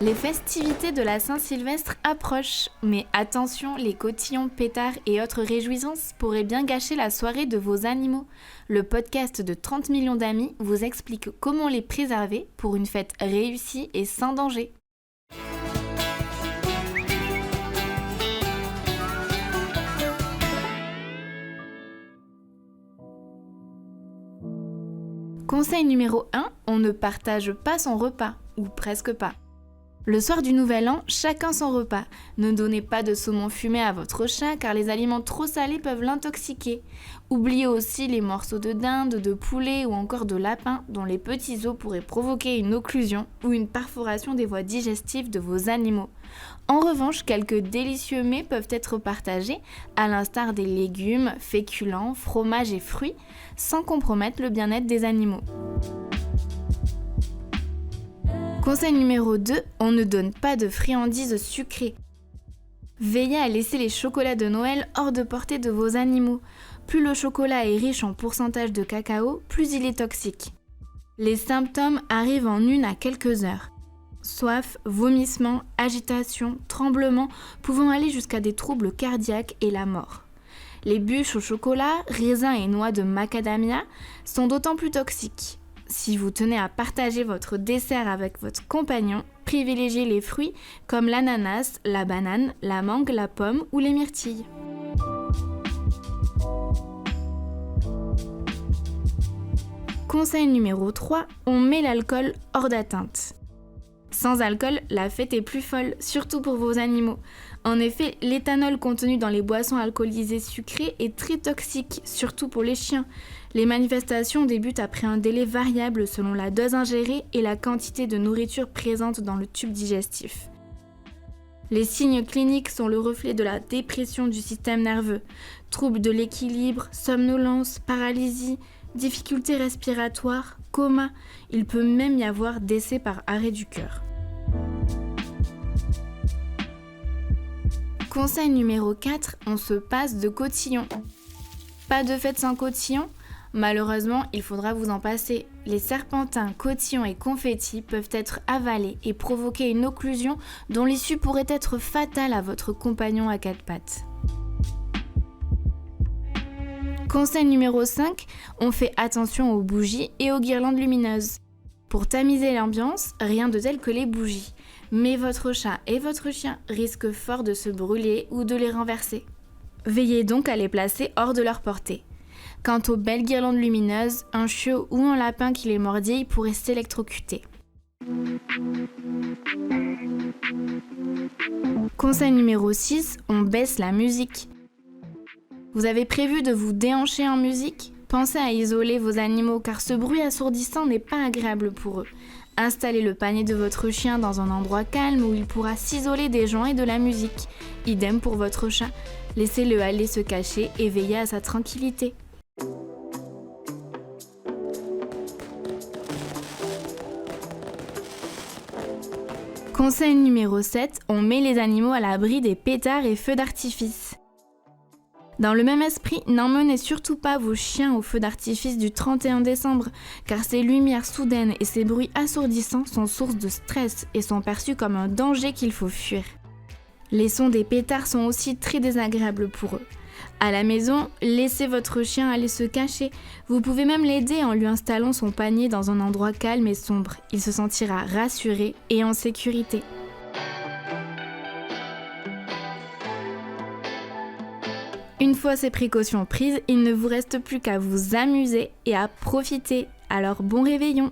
Les festivités de la Saint-Sylvestre approchent, mais attention, les cotillons, pétards et autres réjouissances pourraient bien gâcher la soirée de vos animaux. Le podcast de 30 millions d'amis vous explique comment les préserver pour une fête réussie et sans danger. Conseil numéro 1, on ne partage pas son repas, ou presque pas. Le soir du Nouvel An, chacun son repas. Ne donnez pas de saumon fumé à votre chat car les aliments trop salés peuvent l'intoxiquer. Oubliez aussi les morceaux de dinde, de poulet ou encore de lapin dont les petits os pourraient provoquer une occlusion ou une perforation des voies digestives de vos animaux. En revanche, quelques délicieux mets peuvent être partagés, à l'instar des légumes, féculents, fromages et fruits, sans compromettre le bien-être des animaux. Conseil numéro 2, on ne donne pas de friandises sucrées. Veillez à laisser les chocolats de Noël hors de portée de vos animaux. Plus le chocolat est riche en pourcentage de cacao, plus il est toxique. Les symptômes arrivent en 1 à quelques heures. Soif, vomissements, agitation, tremblements, pouvant aller jusqu'à des troubles cardiaques et la mort. Les bûches au chocolat, raisins et noix de macadamia sont d'autant plus toxiques. Si vous tenez à partager votre dessert avec votre compagnon, privilégiez les fruits comme l'ananas, la banane, la mangue, la pomme ou les myrtilles. Conseil numéro 3, on met l'alcool hors d'atteinte. Sans alcool, la fête est plus folle, surtout pour vos animaux. En effet, l'éthanol contenu dans les boissons alcoolisées sucrées est très toxique, surtout pour les chiens. Les manifestations débutent après un délai variable selon la dose ingérée et la quantité de nourriture présente dans le tube digestif. Les signes cliniques sont le reflet de la dépression du système nerveux, troubles de l'équilibre, somnolence, paralysie, difficultés respiratoires, coma. Il peut même y avoir décès par arrêt du cœur. Conseil numéro 4, on se passe de cotillon. Pas de fête sans cotillon ? Malheureusement, il faudra vous en passer. Les serpentins, cotillons et confettis peuvent être avalés et provoquer une occlusion dont l'issue pourrait être fatale à votre compagnon à 4 pattes. Conseil numéro 5, on fait attention aux bougies et aux guirlandes lumineuses. Pour tamiser l'ambiance, rien de tel que les bougies. Mais votre chat et votre chien risquent fort de se brûler ou de les renverser. Veillez donc à les placer hors de leur portée. Quant aux belles guirlandes lumineuses, un chiot ou un lapin qui les mordille pourrait s'électrocuter. Conseil numéro 6, on baisse la musique. Vous avez prévu de vous déhancher en musique ? Pensez à isoler vos animaux car ce bruit assourdissant n'est pas agréable pour eux. Installez le panier de votre chien dans un endroit calme où il pourra s'isoler des gens et de la musique. Idem pour votre chat. Laissez-le aller se cacher et veillez à sa tranquillité. Conseil numéro 7, on met les animaux à l'abri des pétards et feux d'artifice. Dans le même esprit, n'emmenez surtout pas vos chiens au feu d'artifice du 31 décembre, car ces lumières soudaines et ces bruits assourdissants sont source de stress et sont perçus comme un danger qu'il faut fuir. Les sons des pétards sont aussi très désagréables pour eux. À la maison, laissez votre chien aller se cacher. Vous pouvez même l'aider en lui installant son panier dans un endroit calme et sombre. Il se sentira rassuré et en sécurité. Une fois ces précautions prises, il ne vous reste plus qu'à vous amuser et à profiter. Alors bon réveillon!